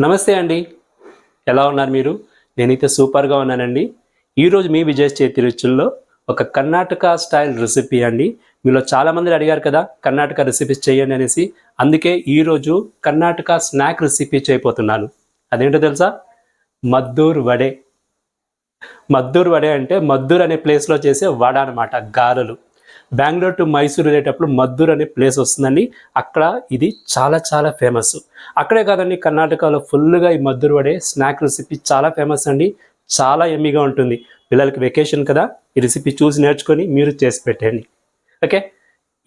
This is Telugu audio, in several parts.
నమస్తే అండి, ఎలా ఉన్నారు మీరు? నేనైతే సూపర్గా ఉన్నానండి. ఈరోజు మీ విజయ్ చేతి రుచుల్లో ఒక కర్ణాటక స్టైల్ రెసిపీ అండి. మీలో చాలామంది అడిగారు కదా కర్ణాటక రెసిపీస్ చేయండి అనేసి. అందుకే ఈరోజు కర్ణాటక స్నాక్ రెసిపీ చేయబోతున్నాను. అదేంటో తెలుసా? మద్దూర్ వడే. మద్దూర్ వడే అంటే మద్దూర్ అనే ప్లేస్లో చేసే వడ అనమాట, గారెలు. బెంగళూరు టు మైసూర్ వెళ్ళేటప్పుడు మద్దూర్ అనే ప్లేస్ వస్తుందండి. అక్కడ ఇది చాలా చాలా ఫేమస్. అక్కడే కాదండి, కర్ణాటకలో ఫుల్గా ఈ మద్దూర్ వడే స్నాక్ రెసిపీ చాలా ఫేమస్ అండి. చాలా ఎమ్మీగా ఉంటుంది. పిల్లలకి వెకేషన్ కదా, ఈ రెసిపీ చూసి నేర్చుకొని మీరు చేసి పెట్టండి. ఓకే,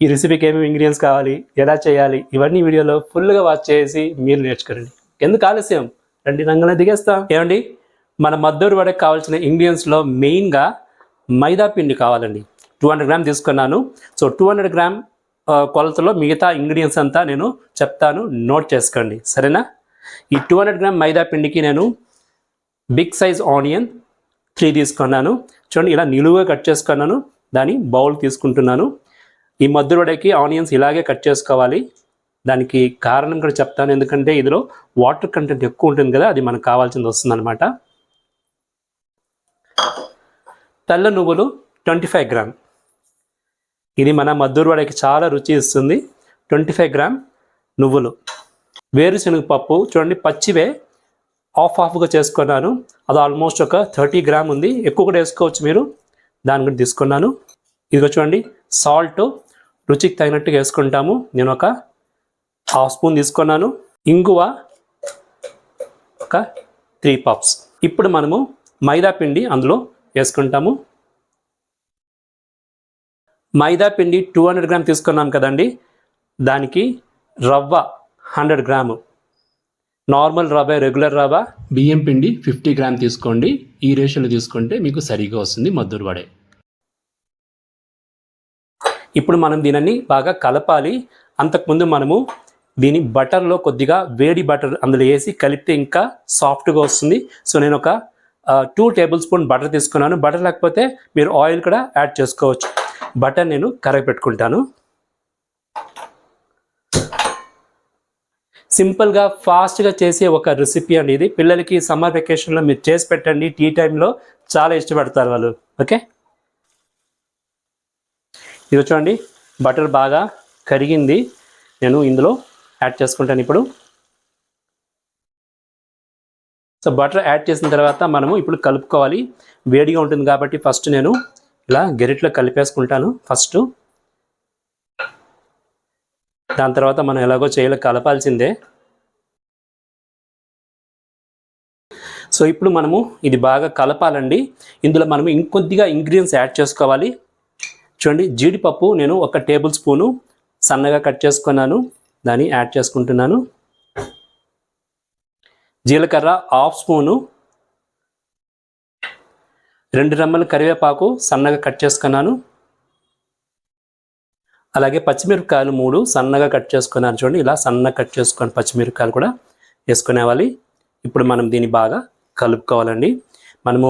ఈ రెసిపీకి ఏమేమి ఇంగ్రీడియంట్స్ కావాలి, ఎలా చేయాలి, ఇవన్నీ వీడియోలో ఫుల్గా వాచ్ చేసి మీరు నేర్చుకోండి. ఎందుకు ఆలస్యం, రండి రంగంలో దిగేస్తాం. ఏమండి, మన మద్దూర్ వడకి కావాల్సిన ఇంగ్రీడియంట్స్లో మెయిన్గా మైదా పిండి కావాలండి. 200 గ్రామ్ తీసుకున్నాను. సో 200 గ్రామ్ కొలతలో మిగతా ఇంగ్రీడియంట్స్ అంతా నేను చెప్తాను, నోట్ చేసుకోండి, సరేనా? ఈ 200 గ్రామ్ మైదా పిండికి నేను బిగ్ సైజ్ ఆనియన్ 3 తీసుకున్నాను. చూడండి, ఇలా నిలువుగా కట్ చేసుకున్నాను. దాని బౌల్ తీసుకుంటున్నాను. ఈ మద్దూర్ వడకి ఆనియన్స్ ఇలాగే కట్ చేసుకోవాలి. దానికి కారణం కూడా చెప్తాను, ఎందుకంటే ఇందులో వాటర్ కంటెంట్ ఎక్కువ ఉంటుంది కదా, అది మనకు కావాల్సింది వస్తుందన్నమాట. తెల్ల నువ్వులు 25 గ్రామ్. ఇది మన మద్దూర్ వడకి చాలా రుచి ఇస్తుంది. 25 గ్రామ్ నువ్వులు. వేరుశనగ పప్పు చూడండి, పచ్చివే హాఫ్గా చేసుకున్నాను. అది ఆల్మోస్ట్ ఒక 30 గ్రామ్ ఉంది, ఎక్కువ కూడా వేసుకోవచ్చు మీరు. దాని కూడా తీసుకున్నాను. ఇదిగో చూడండి, సాల్ట్ రుచికి తగినట్టుగా వేసుకుంటాము. నేను ఒక హాఫ్ స్పూన్ తీసుకున్నాను. ఇంగువ ఒక 3 పప్స్. ఇప్పుడు మనము మైదా పిండి అందులో వేసుకుంటాము. మైదా పిండి 200 గ్రామ్ తీసుకున్నాం కదండి, దానికి రవ్వ 100 గ్రాము. నార్మల్ రవ్వ, రెగ్యులర్ రవ్వ. బియ్యం పిండి 50 గ్రామ్ తీసుకోండి. ఈ రేషన్లో తీసుకుంటే మీకు సరిగా వస్తుంది మద్దూర్ వడే. ఇప్పుడు మనం దీనిని బాగా కలపాలి. అంతకుముందు మనము దీని బటర్లో కొద్దిగా వేడి బటర్ అందులో వేసి కలిపితే ఇంకా సాఫ్ట్గా వస్తుంది. సో నేను ఒక 2 టేబుల్ స్పూన్ బటర్ తీసుకున్నాను. బటర్ లేకపోతే మీరు ఆయిల్ కూడా యాడ్ చేసుకోవచ్చు. బటర్ నేను కరగపెట్టుకుంటాను. సింపుల్గా ఫాస్ట్గా చేసే ఒక రెసిపీ అండి ఇది. పిల్లలకి సమ్మర్ వెకేషన్లో మీరు చేసి పెట్టండి, టీ టైంలో చాలా ఇష్టపడతారు వాళ్ళు. ఓకే, ఇది చూడండి, బటర్ బాగా కరిగింది. నేను ఇందులో యాడ్ చేసుకుంటాను ఇప్పుడు. సో బటర్ యాడ్ చేసిన తర్వాత మనము ఇప్పుడు కలుపుకోవాలి. వేడిగా ఉంటుంది కాబట్టి ఫస్ట్ నేను ఇలా గెరిట్లో కలిపేసుకుంటాను ఫస్ట్. దాని తర్వాత మనం ఎలాగో చేయాలో కలపాల్సిందే. సో ఇప్పుడు మనము ఇది బాగా కలపాలండి. ఇందులో మనము ఇంకొద్దిగా ఇంగ్రీడియంట్స్ యాడ్ చేసుకోవాలి. చూడండి, జీడిపప్పు నేను 1 టేబుల్ స్పూను సన్నగా కట్ చేసుకున్నాను, దాన్ని యాడ్ చేసుకుంటున్నాను. జీలకర్ర హాఫ్ స్పూను, 2 రెమ్మల కరివేపాకు సన్నగా కట్ చేసుకున్నాను. అలాగే పచ్చిమిరపకాయలు 3 సన్నగా కట్ చేసుకున్నాను. చూడండి, ఇలా సన్నగా కట్ చేసుకొని పచ్చిమిరపకాయలు కూడా వేసుకునేవాలి. ఇప్పుడు మనం దీన్ని బాగా కలుపుకోవాలండి. మనము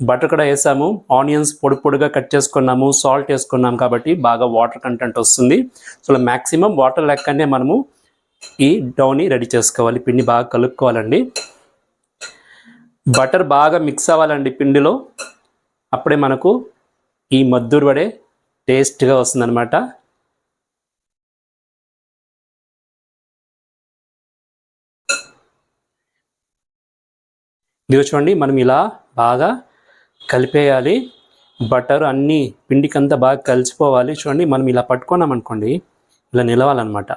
బటర్ కూడా వేసాము, ఆనియన్స్ పొడి పొడిగా కట్ చేసుకున్నాము, సాల్ట్ వేసుకున్నాం కాబట్టి బాగా వాటర్ కంటెంట్ వస్తుంది. సో మ్యాక్సిమం వాటర్ లెక్కనే మనము ఈ డౌని రెడీ చేసుకోవాలి. పిండి బాగా కలుపుకోవాలండి. బటర్ బాగా మిక్స్ అవ్వాలండి పిండిలో, అప్పుడే మనకు ఈ మద్దూర్ వడే టేస్ట్గా వస్తుందన్నమాట. ఇది చూడండి, మనం ఇలా బాగా కలిపేయాలి. బటర్ అన్నీ పిండికంతా బాగా కలిసిపోవాలి. చూడండి, మనం ఇలా పట్టుకున్నాం అనుకోండి, ఇలా నిలవాలన్నమాట,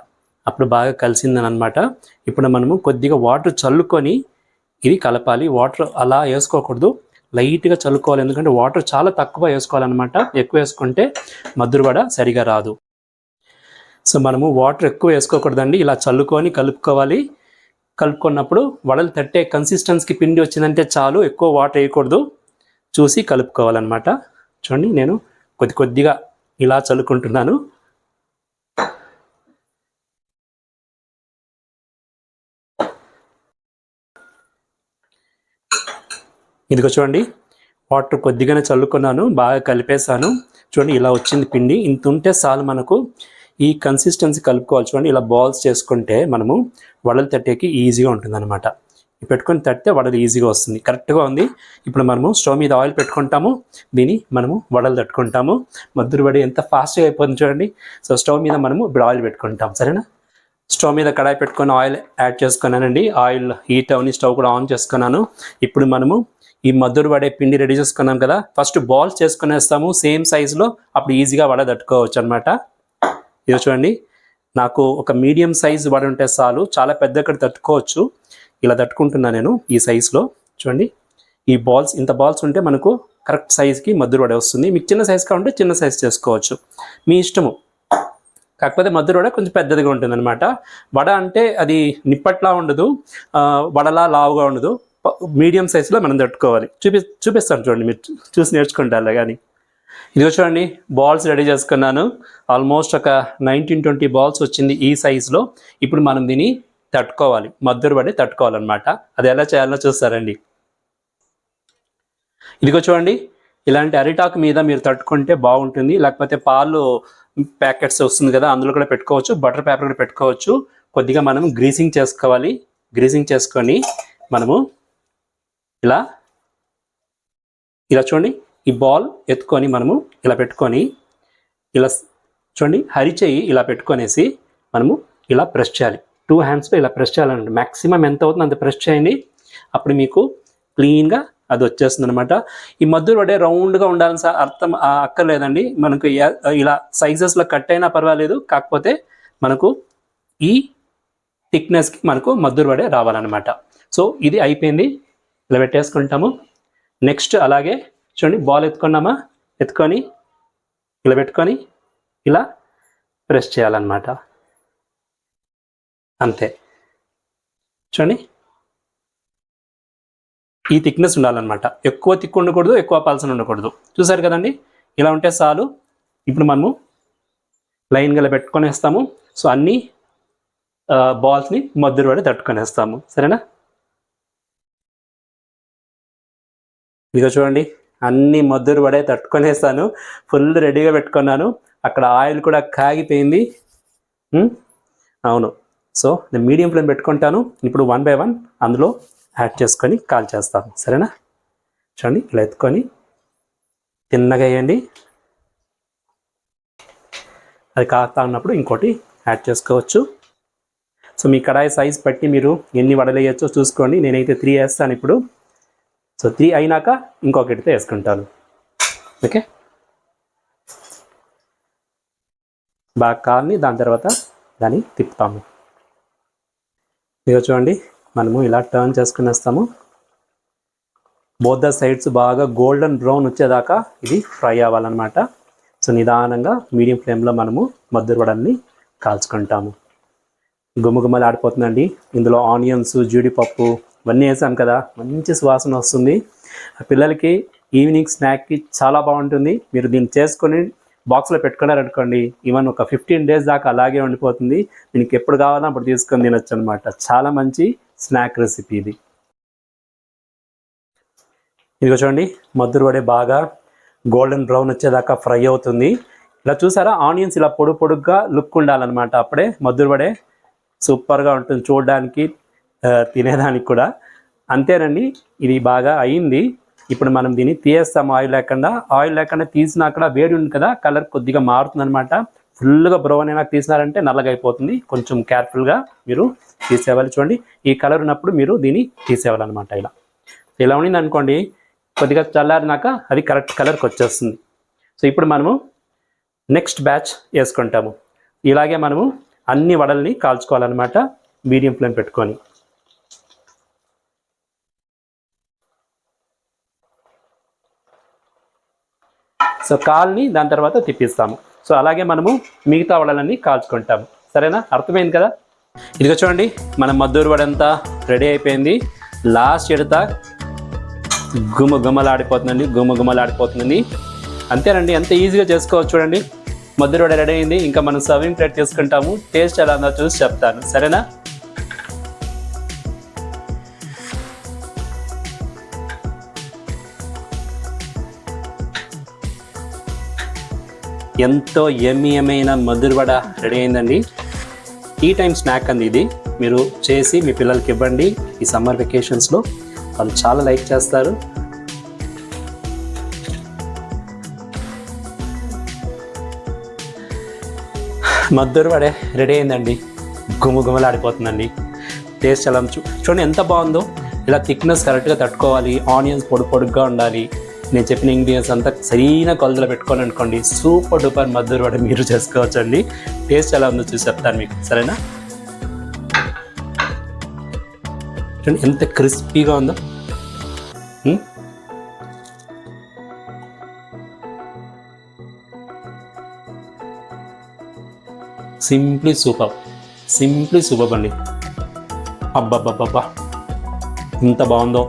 అప్పుడు బాగా కలిసిందని అనమాట. ఇప్పుడు మనము కొద్దిగా వాటర్ చల్లుకొని ఇది కలపాలి. వాటర్ అలా వేసుకోకూడదు, లైట్గా చల్లుకోవాలి. ఎందుకంటే వాటర్ చాలా తక్కువ వేసుకోవాలన్నమాట. ఎక్కువ వేసుకుంటే మద్దూర్ వడ సరిగా రాదు. సో మనము వాటర్ ఎక్కువ వేసుకోకూడదండి, ఇలా చల్లుకొని కలుపుకోవాలి. కలుపుకున్నప్పుడు వడలు తట్టే కన్సిస్టెన్సీకి పిండి వచ్చిందంటే చాలు, ఎక్కువ వాటర్ వేయకూడదు, చూసి కలుపుకోవాలన్నమాట. చూడండి, నేను కొద్దిగా ఇలా చల్లుకుంటున్నాను. ఇదిగో చూడండి, వాటర్ కొద్దిగానే చల్లుకున్నాను, బాగా కలిపేశాను. చూడండి, ఇలా వచ్చింది పిండి. ఇంత ఉంటే చాలు మనకు. ఈ కన్సిస్టెన్సీ కలుపుకోవాలి. చూడండి, ఇలా బాల్స్ చేసుకుంటే మనము వడలు తట్టేకి ఈజీగా ఉంటుందన్నమాట. పెట్టుకొని తట్టితే వడలు ఈజీగా వస్తుంది. కరెక్ట్గా ఉంది. ఇప్పుడు మనము స్టవ్ మీద ఆయిల్ పెట్టుకుంటాము, దీన్ని మనము వడలు తట్టుకుంటాము. మద్దూరు వడ ఎంత ఫాస్ట్గా అయిపోతుంది చూడండి. సో స్టవ్ మీద మనము ఇప్పుడు ఆయిల్ పెట్టుకుంటాం, సరేనా. స్టవ్ మీద కడాయి పెట్టుకొని ఆయిల్ యాడ్ చేసుకున్నానండి. ఆయిల్ హీట్ అవని స్టవ్ కూడా ఆన్ చేసుకున్నాను. ఇప్పుడు మనము ఈ మద్దూరు వడే పిండి రెడీ చేసుకున్నాం కదా, ఫస్ట్ బాల్స్ చేసుకునేస్తాము సేమ్ సైజులో, అప్పుడు ఈజీగా వడ తట్టుకోవచ్చు అనమాట. ఇది చూడండి, నాకు ఒక మీడియం సైజ్ వడ ఉంటే చాలు, చాలా పెద్ద తట్టుకోవచ్చు. ఇలా తట్టుకుంటున్నా నేను ఈ సైజులో. చూడండి, ఈ బాల్స్ ఇంత బాల్స్ ఉంటే మనకు కరెక్ట్ సైజ్కి మద్దూరు వడ వస్తుంది. మీకు చిన్న సైజ్ కావాలంటే చిన్న సైజ్ చేసుకోవచ్చు, మీ ఇష్టము. కాకపోతే మద్దూరు వడ కొంచెం పెద్దదిగా ఉంటుంది అనమాట. వడ అంటే అది నిప్పట్లా ఉండదు, వడలా లావుగా ఉండదు, మీడియం సైజులో మనం తట్టుకోవాలి. చూపిస్తాను చూడండి, మీరు చూసి నేర్చుకుంటారు కానీ. ఇదిగో చూడండి, బాల్స్ రెడీ చేసుకున్నాను. ఆల్మోస్ట్ ఒక 19-20 బాల్స్ వచ్చింది ఈ సైజులో. ఇప్పుడు మనం దీన్ని తట్టుకోవాలి, మద్దూరు వడ తట్టుకోవాలన్నమాట. అది ఎలా చేయాలో చూస్తారండి. ఇదిగో చూడండి, ఇలాంటి అరిటాకు మీద మీరు తట్టుకుంటే బాగుంటుంది. లేకపోతే పాలు ప్యాకెట్స్ వస్తుంది కదా, అందులో కూడా పెట్టుకోవచ్చు, బటర్ పేపర్ కూడా పెట్టుకోవచ్చు. కొద్దిగా మనం గ్రీసింగ్ చేసుకోవాలి. గ్రీసింగ్ చేసుకొని మనము ఇలా చూడండి, ఈ బాల్ ఎత్తుకొని మనము ఇలా పెట్టుకొని, ఇలా చూడండి హరిచేయి ఇలా పెట్టుకొనేసి మనము ఇలా ప్రెస్ చేయాలి. 2 హ్యాండ్స్లో ఇలా ప్రెస్ చేయాలండి. మ్యాక్సిమం ఎంత అవుతుందో అంత ప్రెస్ చేయండి, అప్పుడు మీకు క్లీన్గా అది వచ్చేస్తుంది అనమాట. ఈ మద్దూరు వడ రౌండ్గా ఉండాల్సిన అర్థం అక్కర్లేదండి. మనకు ఇలా సైజెస్లో కట్ అయినా పర్వాలేదు, కాకపోతే మనకు ఈ థిక్నెస్కి మనకు మద్దూరు వడ రావాలన్నమాట. సో ఇది అయిపోయింది, ఇలా పెట్టేసుకుంటాము. నెక్స్ట్ అలాగే చూడండి, బాల్ ఎత్తుకున్నామా, ఎత్తుకొని ఇలా పెట్టుకొని ఇలా ప్రెస్ చేయాలన్నమాట. అంతే. చూడండి, ఈ థిక్నెస్ ఉండాలన్నమాట. ఎక్కువ థిక్ ఉండకూడదు, ఎక్కువ పల్సన్ ఉండకూడదు. చూసారు కదండి, ఇలా ఉంటే చాలు. ఇప్పుడు మనము లైన్గా పెట్టుకొనేస్తాము. సో అన్ని బాల్స్ని మద్దూరు వడ తట్టుకొనేస్తాము, సరేనా. ఇదిగో చూడండి, అన్ని మద్దూరు వడే తట్టుకొనేస్తాను. ఫుల్ రెడీగా పెట్టుకున్నాను. అక్కడ ఆయిల్ కూడా కాగిపోయింది. అవును. సో నేను మీడియం ఫ్లేమ్ పెట్టుకుంటాను. ఇప్పుడు 1 by 1 అందులో యాడ్ చేసుకొని కాల్ చేస్తాను, సరేనా. చూడండి, ఇలా ఎత్తుకొని తిన్నగా వేయండి. అది కాస్తా ఉన్నప్పుడు ఇంకోటి యాడ్ చేసుకోవచ్చు. సో మీ కడాయి సైజ్ బట్టి మీరు ఎన్ని వడలు వేయచ్చో చూసుకోండి. నేనైతే 3 వేస్తాను ఇప్పుడు. సో 3 అయినాక ఇంకొకటితో వేసుకుంటాను. ఓకే, బాగా కాల్ని దాని తర్వాత దాన్ని తిప్పుతాము. ఇదిగో చూడండి, మనము ఇలా టర్న్ చేసుకుని వస్తాము. బోత్ ద సైడ్స్ బాగా గోల్డెన్ బ్రౌన్ వచ్చేదాకా ఇది ఫ్రై అవ్వాలన్నమాట. సో నిదానంగా మీడియం ఫ్లేమ్లో మనము మద్దూరు వడల్ని కాల్చుకుంటాము. గుమ్మగుమ్మలు ఆడిపోతుందండి. ఇందులో ఆనియన్స్, జీడిపప్పు ఇవన్నీ వేసాం కదా, మంచి సువాసన వస్తుంది. పిల్లలకి ఈవినింగ్ స్నాక్కి చాలా బాగుంటుంది. మీరు దీన్ని చేసుకొని బాక్స్లో పెట్టుకున్నారనుకోండి, ఈవెన్ ఒక 15 days దాకా అలాగే ఉండిపోతుంది. దీనికి ఎప్పుడు కావాలో అప్పుడు తీసుకొని తినొచ్చు అనమాట. చాలా మంచి స్నాక్ రెసిపీ ఇది. ఇదిగో చూడండి, మద్దూరు వడ బాగా గోల్డెన్ బ్రౌన్ వచ్చేదాకా ఫ్రై అవుతుంది. ఇలా చూసారా, ఆనియన్స్ ఇలా పొడుగ్గా లుక్ ఉండాలన్నమాట. అప్పుడే మద్దూరు వడ సూపర్గా ఉంటుంది చూడడానికి, తినేదానికి కూడా. అంతేనండి, ఇది బాగా అయింది. ఇప్పుడు మనం దీన్ని తీయేస్తాము. ఆయిల్ లేకుండా తీసినా కూడా వేడి ఉంది కదా, కలర్ కొద్దిగా మారుతుంది అనమాట. ఫుల్గా బ్రౌన్ అయినా తీసినారంటే నల్లగా అయిపోతుంది. కొంచెం కేర్ఫుల్గా మీరు తీసేవాలి. చూడండి, ఈ కలర్ ఉన్నప్పుడు మీరు దీన్ని తీసేయాలన్నమాట. ఇలా ఉండింది అనుకోండి, కొద్దిగా చల్లారినాక అది కరెక్ట్ కలర్కి వచ్చేస్తుంది. సో ఇప్పుడు మనము నెక్స్ట్ బ్యాచ్ వేసుకుంటాము. ఇలాగే మనము అన్ని వడల్ని కాల్చుకోవాలన్నమాట, మీడియం ఫ్లేమ్ పెట్టుకొని. సో కాల్ని దాని తర్వాత తిప్పిస్తాము. సో అలాగే మనము మిగతా వడలన్నీ కాల్చుకుంటాము, సరేనా. అర్థమైంది కదా. ఇదిగో చూడండి, మన మద్దూరు వడ అంతా రెడీ అయిపోయింది. లాస్ట్ ఎడతా గుమ్మలాడిపోతుందండి. అంతేనండి, అంత ఈజీగా చేసుకోవచ్చు. చూడండి, మద్దూరు వడ రెడీ అయింది. ఇంకా మనం సర్వింగ్ ప్లేట్ తీసుకుంటాము. టేస్ట్ ఎలా ఉందో చూసి చెప్తాను, సరేనా. ఎంతో ఎమ్మియమైన మద్దూరు వడ రెడీ అయిందండి. టీ టైం స్నాక్ అంది ఇది. మీరు చేసి మీ పిల్లలకి ఇవ్వండి. ఈ సమ్మర్ వెకేషన్స్లో వాళ్ళు చాలా లైక్ చేస్తారు. మద్దూరు వడే రెడీ అయిందండి. గుమగుమలాడిపోతుందండి. టేస్ట్ ఎలా చూడండి ఎంత బాగుందో. ఇలా థిక్నెస్ కరెక్ట్గా తట్టుకోవాలి, ఆనియన్స్ పొడుగ్గా ఉండాలి. నేను చెప్పిన ఇంగ్రీడియంట్స్ అంతా సరైన కొలతలో పెట్టుకోవాలి అనుకోండి, సూపర్ డూపర్ మద్దూరు వడ మీరు చేసుకోవచ్చండి. టేస్ట్ ఎలా ఉందో చూసి చెప్తాను మీకు, సరేనా? చూడండి ఎంత క్రిస్పీగా ఉందో. సింప్లీ సూపర్ అండి. అబ్బబ్బబ్బబ్బా ఎంత బాగుందో.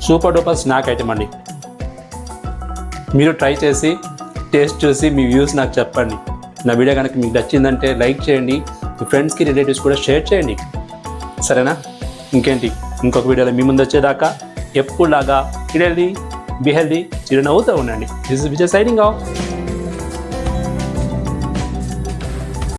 సూపర్ డూపర్ స్నాక్ ఐటమ్ అండి. మీరు ట్రై చేసి టేస్ట్ చూసి మీ వ్యూస్ నాకు చెప్పండి. నా వీడియో కనుక మీకు నచ్చిందంటే లైక్ చేయండి, మీ ఫ్రెండ్స్కి రిలేటివ్స్ కూడా షేర్ చేయండి, సరేనా? ఇంకేంటి, ఇంకొక వీడియోలో మీ ముందు వచ్చేదాకా ఎప్పుడులాగా బి హెల్దీ చిరునవ్వుతూ ఉండండి. This is Vijay signing off.